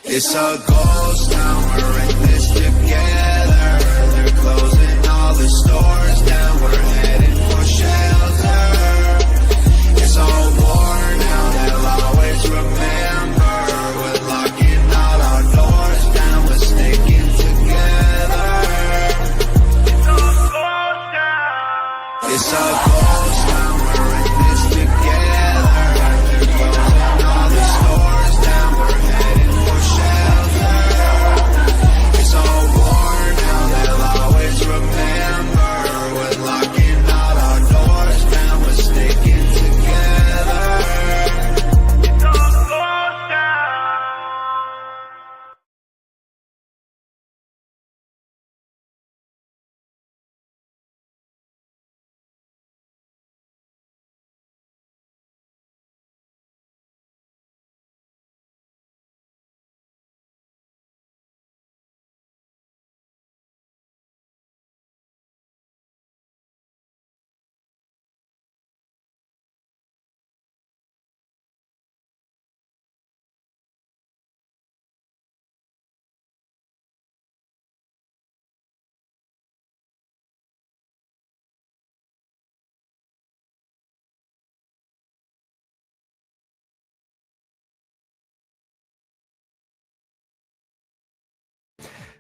It's a ghost town, we're in this together. They're closing all the stores down, we're heading for shelter. It's all war now, they'll always remember. We're locking all our doors down, we're sticking together. It's a ghost town, we're in this together. They're closing all the stores down, we're heading for shelter. It's all war now, they'll always remember. We're locking all our doors down, we're sticking together. It's all ghost town.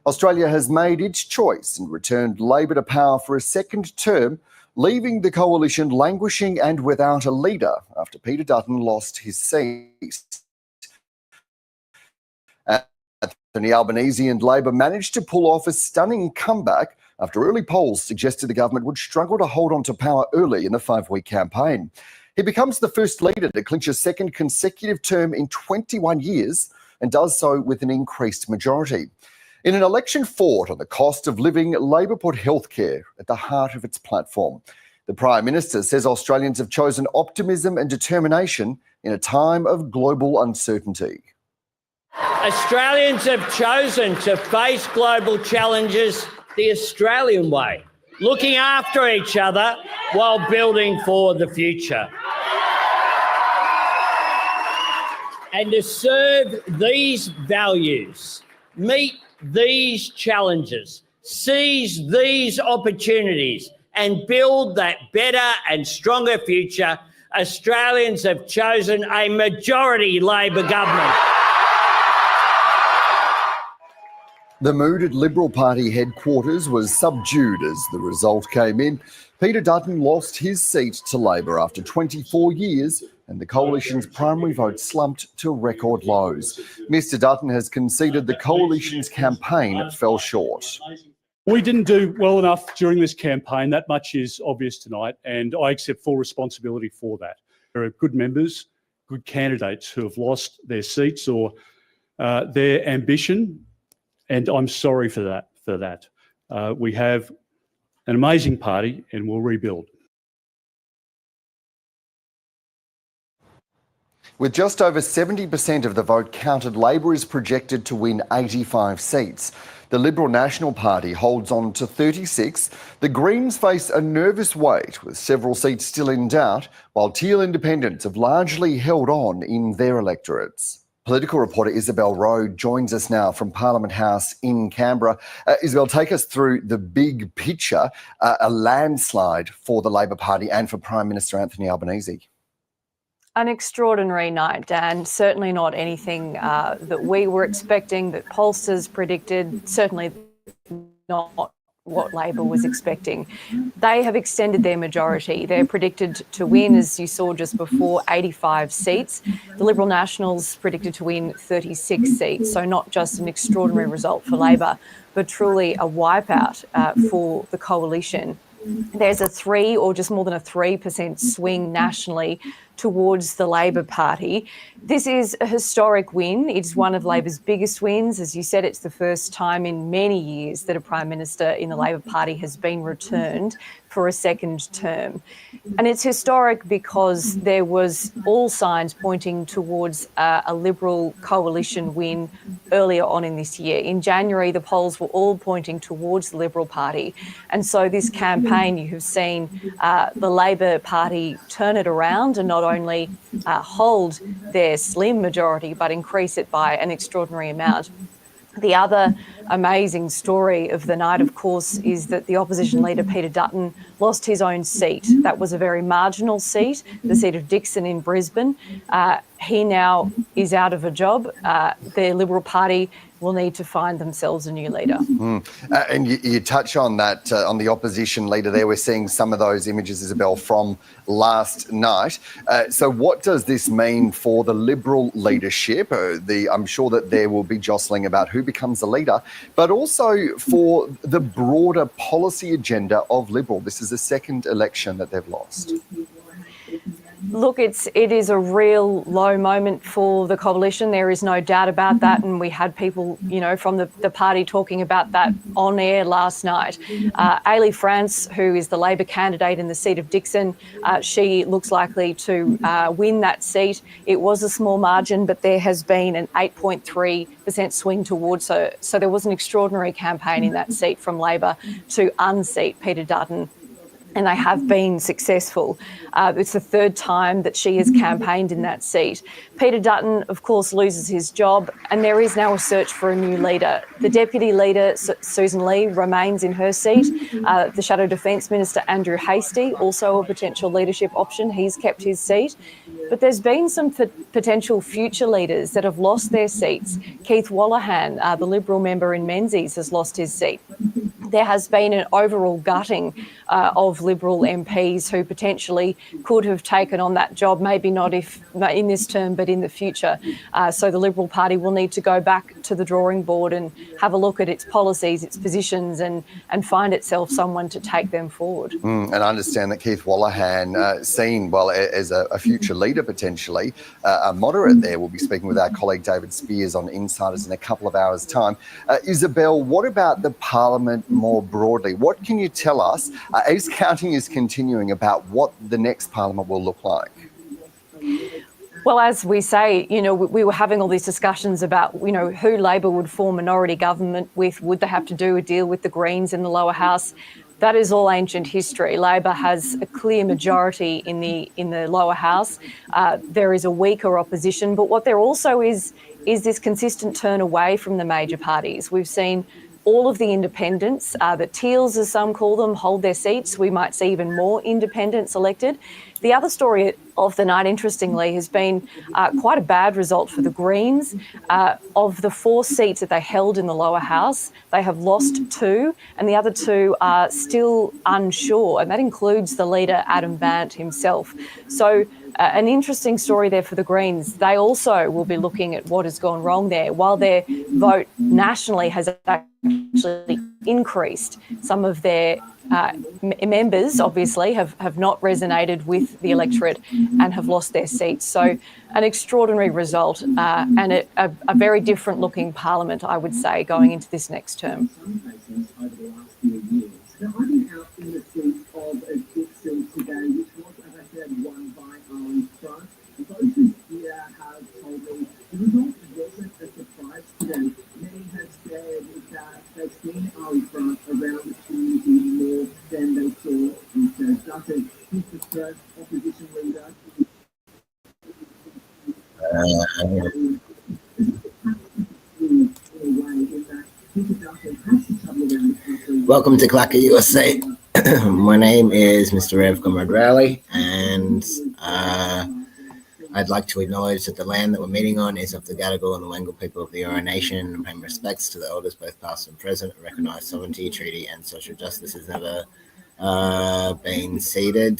Australia has made its choice and returned Labor to power for a second term, leaving the coalition languishing and without a leader after Peter Dutton lost his seat. Anthony Albanese and Labor managed to pull off a stunning comeback after early polls suggested the government would struggle to hold on to power early in the 5-week campaign. He becomes the first leader to clinch a second consecutive term in 21 years and does so with an increased majority. In an election fought on the cost of living, Labor put healthcare at the heart of its platform. The Prime Minister says Australians have chosen optimism and determination in a time of global uncertainty. Australians have chosen to face global challenges the Australian way, looking after each other while building for the future. And to serve these values, meet these challenges, seize these opportunities and build that better and stronger future, Australians have chosen a majority Labor government. The mood at Liberal Party headquarters was subdued as the result came in. Peter Dutton lost his seat to Labor after 24 years and the coalition's primary vote slumped to record lows. Mr Dutton has conceded the coalition's campaign fell short. We didn't do well enough during this campaign. That much is obvious tonight, and I accept full responsibility for that. There are good members, good candidates who have lost their seats or their ambition, and I'm sorry for that. We have an amazing party and we'll rebuild. With just over 70% of the vote counted, Labor is projected to win 85 seats. The Liberal National Party holds on to 36. The Greens face a nervous wait, with several seats still in doubt, while Teal Independents have largely held on in their electorates. Political reporter Isabel Rowe joins us now from Parliament House in Canberra. Isabel, take us through the big picture, a landslide for the Labor Party and for Prime Minister Anthony Albanese. An extraordinary night, Dan. Certainly not anything that we were expecting, that pollsters predicted, certainly not what Labor was expecting. They have extended their majority. They're predicted to win, as you saw just before, 85 seats. The Liberal Nationals predicted to win 36 seats. So not just an extraordinary result for Labor, but truly a wipeout for the coalition. There's a 3 or just more than a 3% swing nationally towards the Labor Party. This is a historic win. It's one of Labor's biggest wins. As you said, it's the first time in many years that a Prime Minister in the Labor Party has been returned. for a second term. And it's historic because there was all signs pointing towards a Liberal coalition win earlier on in this year. In January, the polls were all pointing towards the Liberal Party. And so this campaign, you have seen the Labor Party turn it around and not only hold their slim majority, but increase it by an extraordinary amount. The other amazing story of the night, of course, is that the opposition leader, Peter Dutton, lost his own seat. That was a very marginal seat, the seat of Dixon in Brisbane. He now is out of a job. The Liberal Party will need to find themselves a new leader. And you touch on that, on the opposition leader there. We're seeing some of those images, Isabel, from last night. So what does this mean for the Liberal leadership? I'm sure that there will be jostling about who becomes the leader, but also for the broader policy agenda of Liberal. This is the second election that they've lost. Look, it is a real low moment for the coalition. There is no doubt about that. And we had people, from the party talking about that on air last night. Ailey France, who is the Labor candidate in the seat of Dixon, she looks likely to win that seat. It was a small margin, but there has been an 8.3% swing towards her. So there was an extraordinary campaign in that seat from Labor to unseat Peter Dutton. And they have been successful. It's the third time that she has campaigned in that seat. Peter Dutton, of course, loses his job, and there is now a search for a new leader. The Deputy Leader, Susan Lee, remains in her seat. The Shadow Defence Minister, Andrew Hastie, also a potential leadership option. He's kept his seat. But there's been some potential future leaders that have lost their seats. Keith Wallahan, the Liberal member in Menzies, has lost his seat. There has been an overall gutting of Liberal MPs who potentially could have taken on that job, maybe not in this term, but in the future. So the Liberal Party will need to go back to the drawing board and have a look at its policies, its positions, and find itself someone to take them forward. And I understand that Keith Wallahan, seen, as a future leader potentially, a moderate there. We'll be speaking with our colleague David Spears on Insiders in a couple of hours' time. Isabel, what about the Parliament more broadly? What can you tell us as counting is continuing about what the next Parliament will look like? Well, as we say, we were having all these discussions about, who Labor would form minority government with. Would they have to do a deal with the Greens in the lower house? That is all ancient history. Labor has a clear majority in the lower house. There is a weaker opposition, but what there also is this consistent turn away from the major parties. We've seen all of the independents, the Teals, as some call them, hold their seats. We might see even more independents elected. The other story of the night, interestingly, has been quite a bad result for the Greens. Of the 4 seats that they held in the lower house, they have lost 2, and the other 2 are still unsure, and that includes the leader, Adam Bandt himself. So an interesting story there for the Greens. They also will be looking at what has gone wrong there. While their vote nationally has actually increased, some of their members obviously have not resonated with the electorate and have lost their seats. So an extraordinary result and a very different looking Parliament, I would say, going into this next term. Welcome to CLACCA ULC. My name is Mr. Rev Comrade Rowley, and I'd like to acknowledge that the land that we're meeting on is of the Gadigal and the Wangal people of the Eora Nation, and pay respects to the elders, both past and present. Recognise sovereignty, treaty, and social justice has never been ceded.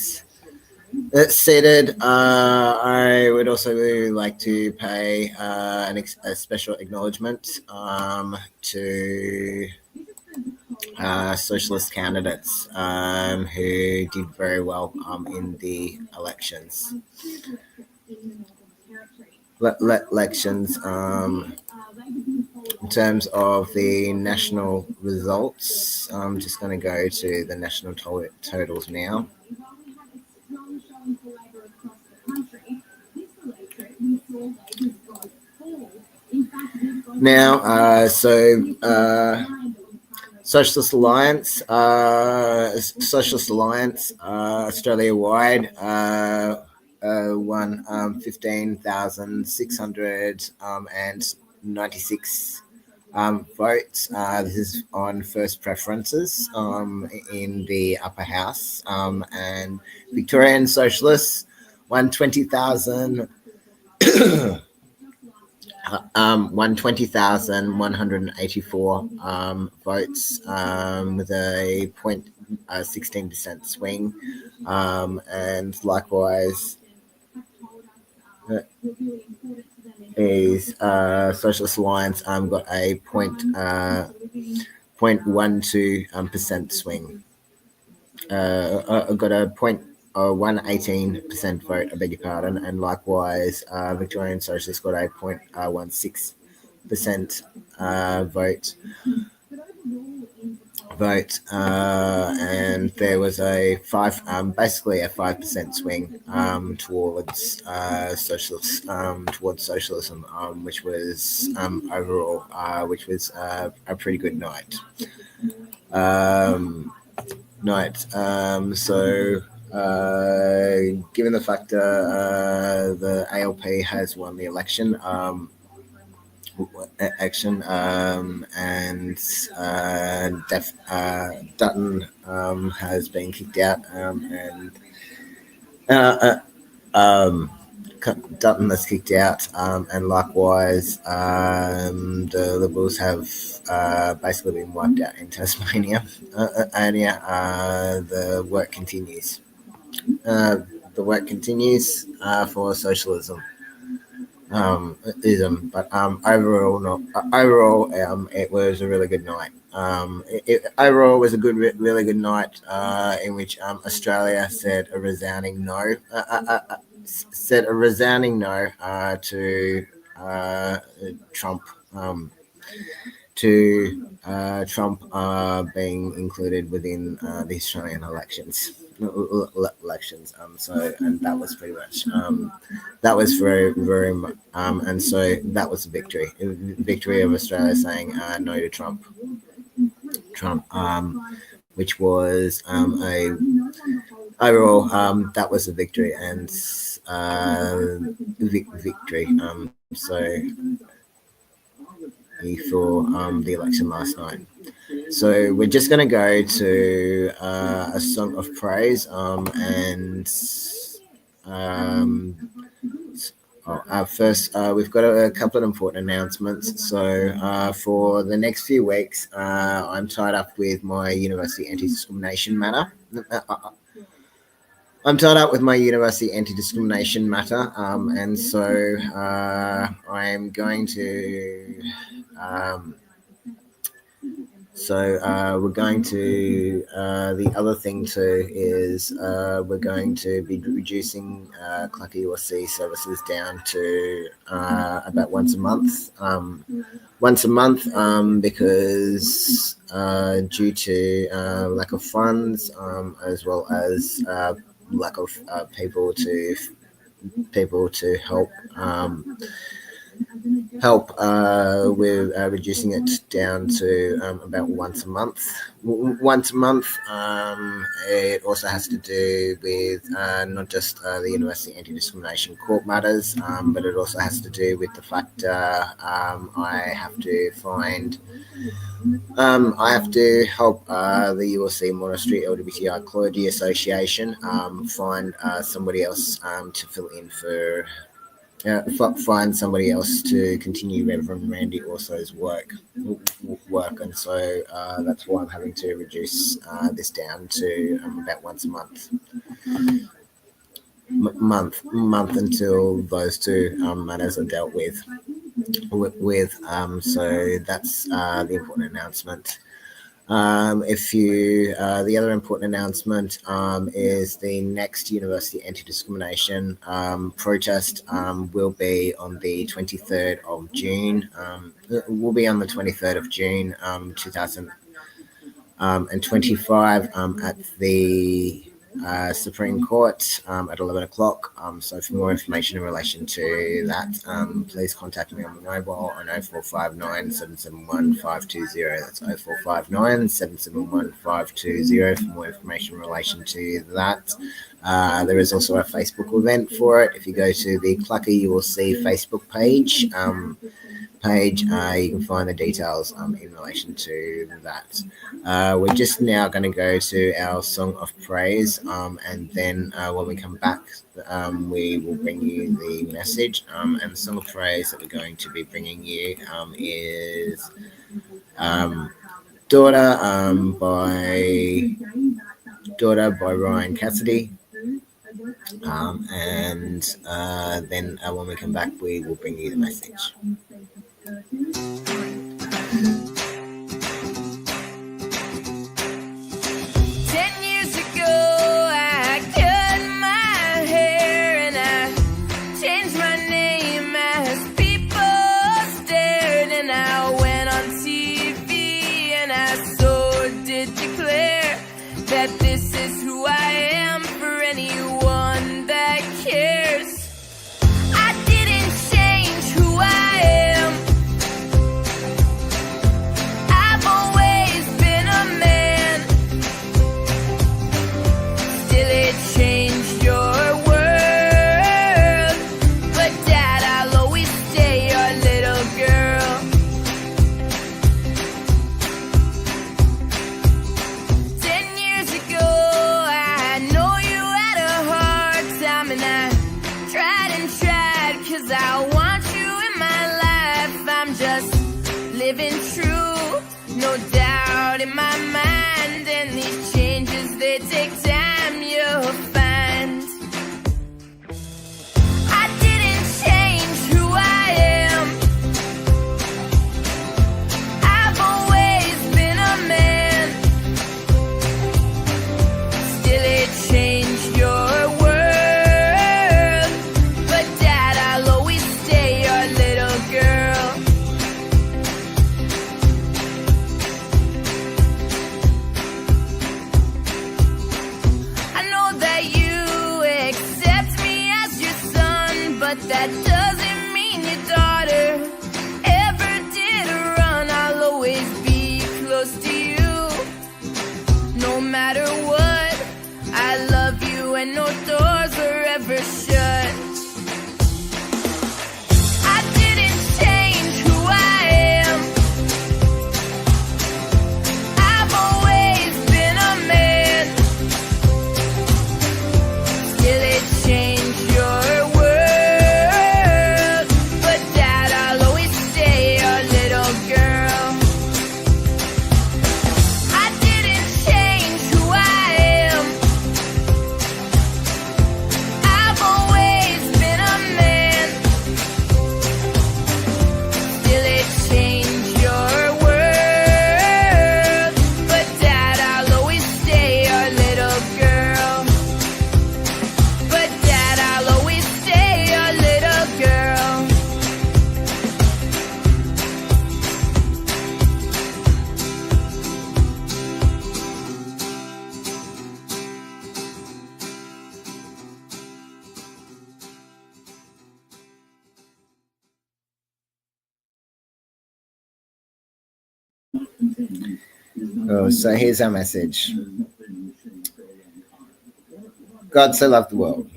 I would also like to pay a special acknowledgement to socialist candidates who did very well in the elections. in terms of the national results, I'm just going to go to the national totals now. Now, Socialist Alliance, Australia-wide won 15,696 votes. This is on first preferences in the upper house, and Victorian Socialists won 20,000. 20,184 votes with a 0.16% swing, and likewise is Socialist Alliance got a 0.12% swing. Got a 118% vote, I beg your pardon, and likewise Victorian Socialists got a 0.16% vote, and there was a basically a 5% swing towards socialism, which was overall, which was a pretty good night. Given the fact the ALP has won the election, and Dutton has been kicked out, Dutton has kicked out, and likewise the Liberals have basically been wiped out in Tasmania. The work continues. The work continues for socialism. But overall, it was a really good night. Overall, was a really good night in which Australia said a resounding no. To Trump. Being included within the Australian elections. And that was pretty much that was very much, and so that was a victory of Australia saying no to Trump, which was a overall that was a victory and victory. For the election last night. So we're just going to go to a song of praise, first we've got a couple of important announcements. So for the next few weeks, I'm tied up with my university anti-discrimination matter. And so I'm going to we're going to the other thing too is we're going to be reducing CLACCA ULC services down to about once a month because due to lack of funds, as well as lack of people to help with reducing it down to about once a month. It also has to do with not just the University Anti-Discrimination Court matters, but it also has to do with the fact I have to help the ULC Monastery LGBTI Clergy Association find somebody else to fill in for. Find somebody else to continue Reverend Randy Orso's work, and so that's why I'm having to reduce this down to about once a month until those two matters are dealt with. So that's the important announcement. The other important announcement is the next university anti-discrimination protest will be on the 23rd of June. Will be on the 23rd of June, 2025 at the Supreme Court at 11 o'clock. So for more information in relation to that, please contact me on the mobile on 0459 771 520. That's 0459 771 520 for more information in relation to that. There is also a Facebook event for it. If you go to the CLACCA ULC Facebook page, you can find the details in relation to that. We're just now going to go to our song of praise, and then when we come back, we will bring you the message. And the song of praise that we're going to be bringing you is Daughter by Ryan Cassidy. And then when we come back, we will bring you the message. 10 years ago, I cut my hair and I changed my name as people stared, and I went on TV and I so did declare that this is who I am for anyone that cares. I didn't change who I am. I've always been a man. Still it changed your world. But Dad, I'll always stay your little girl. 10 years ago, I know you had a hard time, and I tried and tried, 'cause I want you in my life. I'm just living true, no doubt in my mind, and these changes, they take time, you'll find. I didn't change who I am. I've always been a man. Still it changed your world. But Dad, I'll always stay your little girl. I know that you accept me as your son, but that doesn't mean your daughter ever did run. I'll always be close to you, no matter what. I love you and no doors are ever shut. I didn't change who I am. I've always been a man. Still it changed your world. But Dad, I'll always stay your little girl. I didn't change who I am. I've always been a man. Still it changed your world. But Dad, I'll always stay your little girl. But Dad, I'll always stay your little girl. So here's our message. God so loved the world.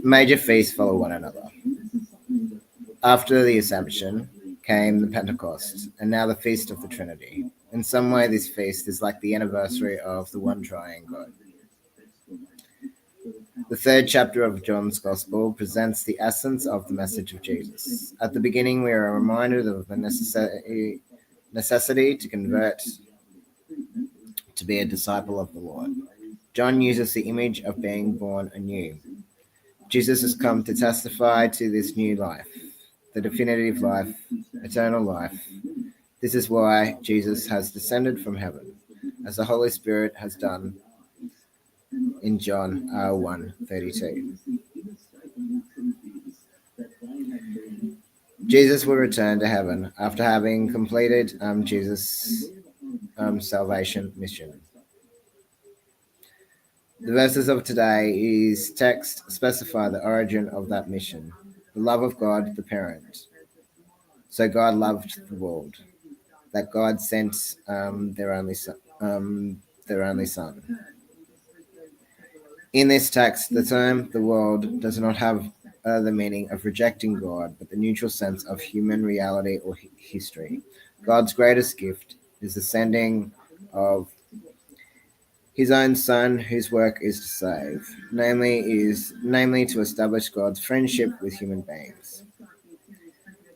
Major feasts follow one another. After the Assumption came the Pentecost, and now the Feast of the Trinity. In some way, this feast is like the anniversary of the one triune God. The third chapter of John's Gospel presents the essence of the message of Jesus. At the beginning, we are reminded of the necessity to convert to be a disciple of the Lord. John uses the image of being born anew. Jesus has come to testify to this new life, the definitive life, eternal life. This is why Jesus has descended from heaven, as the Holy Spirit has done in John 1:32. Jesus will return to heaven after having completed Jesus' salvation mission. The verses of today's text specify the origin of that mission, the love of God, the parent. So God loved the world, that God sent their only son. In this text, the term "the world" does not have the meaning of rejecting God, but the neutral sense of human reality or history. God's greatest gift is the sending of his own Son, whose work is to save, namely to establish God's friendship with human beings.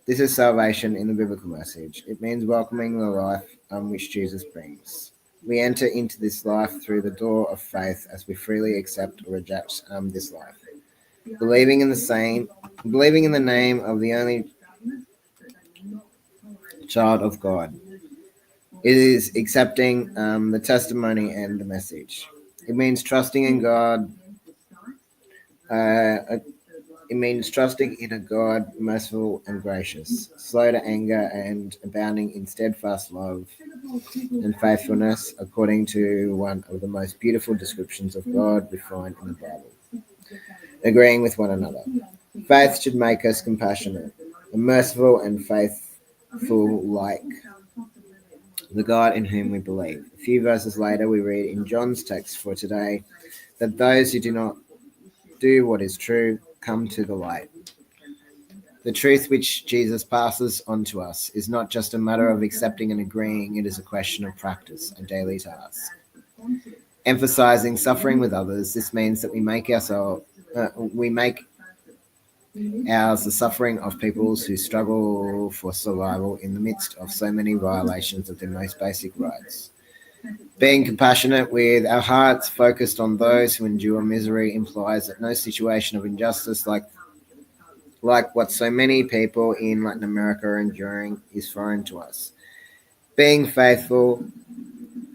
This is salvation in the biblical message. It means welcoming the life which Jesus brings. We enter into this life through the door of faith as we freely accept or reject this life. Believing in the name of the only child of God. It is accepting the testimony and the message. It means trusting in God. It means trusting in a God merciful and gracious, slow to anger and abounding in steadfast love and faithfulness, according to one of the most beautiful descriptions of God we find in the Bible. Agreeing with one another. Faith should make us compassionate and merciful and faithful like the God in whom we believe. A few verses later, we read in John's text for today that those who do not do what is true come to the light. The truth which Jesus passes on to us is not just a matter of accepting and agreeing, it is a question of practice, a daily task. Emphasizing suffering with others, this means that we make ours the suffering of peoples who struggle for survival in the midst of so many violations of their most basic rights. Being compassionate with our hearts focused on those who endure misery implies that no situation of injustice like what so many people in Latin America are enduring is foreign to us. Being faithful,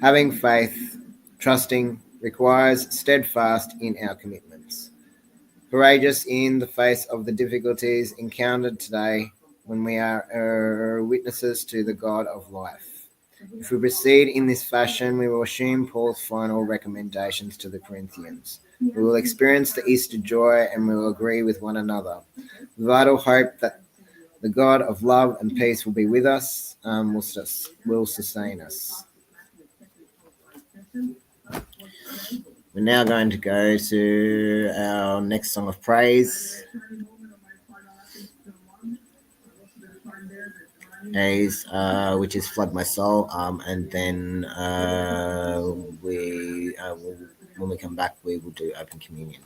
having faith, trusting requires steadfast in our commitments. Courageous in the face of the difficulties encountered today when we are witnesses to the God of life. If we proceed in this fashion, we will assume Paul's final recommendations to the Corinthians. We will experience the Easter joy and we will agree with one another. The vital hope that the God of love and peace will be with us, will sustain us. We're now going to go to our next song of praise. Which is Flood My Soul, and then when we come back, we will do Open Communion.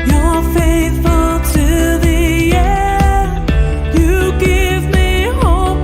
You're faithful to the end. You give me hope.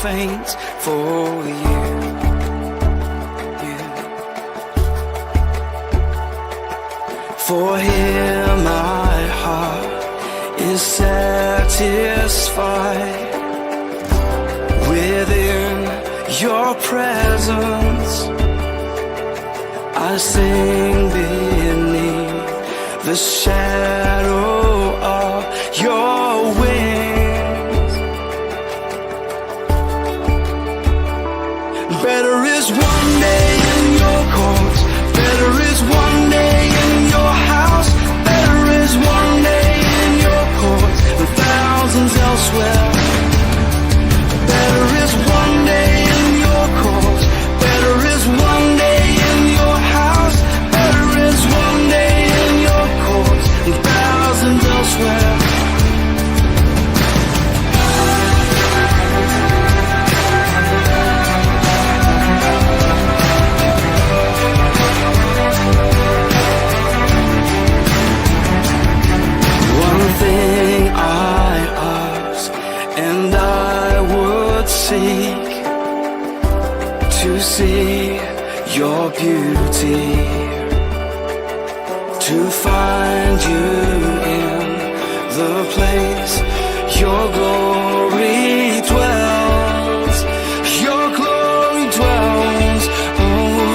faint for you. For here my heart is satisfied within your presence. I sing beneath the shadow of your wings. Better is one day in your courts, better is one day in your house, better is one day in your courts than thousands elsewhere. Better is one day in your courts, better is one day in your house, better is one day in your courts than thousands elsewhere. One thing I ask, and I would seek to see your beauty, to find you in the place your glory dwells. Your glory dwells. Oh,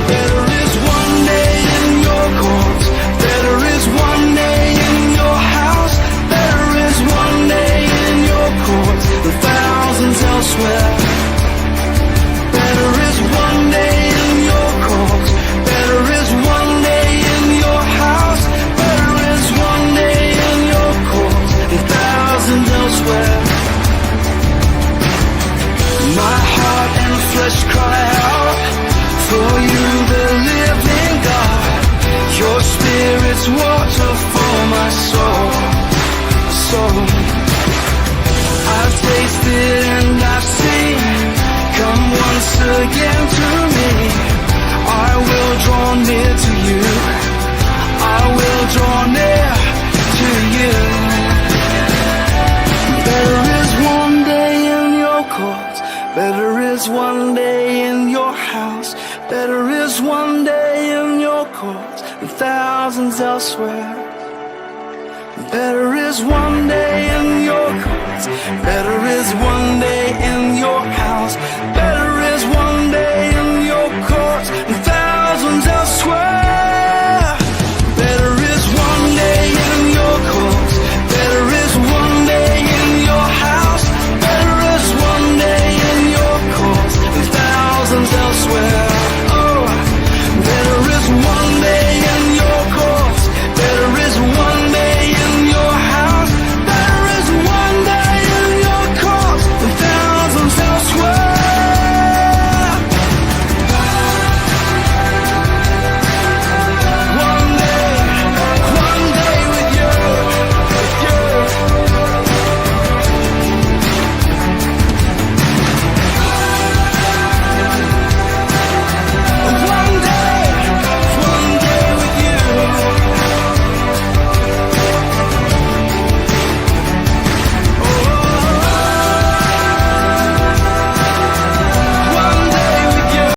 better is one day in your courts, better is one day in your house, better is one day in your courts than thousands elsewhere. Better is one day in your courts, better is one day in your house, better is one day in your courts than thousands elsewhere. My heart and flesh cry out for you, the living God. Your spirit's water for my soul. I've tasted and I've seen. Come once again to me. I will draw near to you. I will draw near to you. Better is one day in your courts, better is one day in your house, better is one day in your courts than thousands elsewhere. Better is one day in your courts, better is one day in your house, better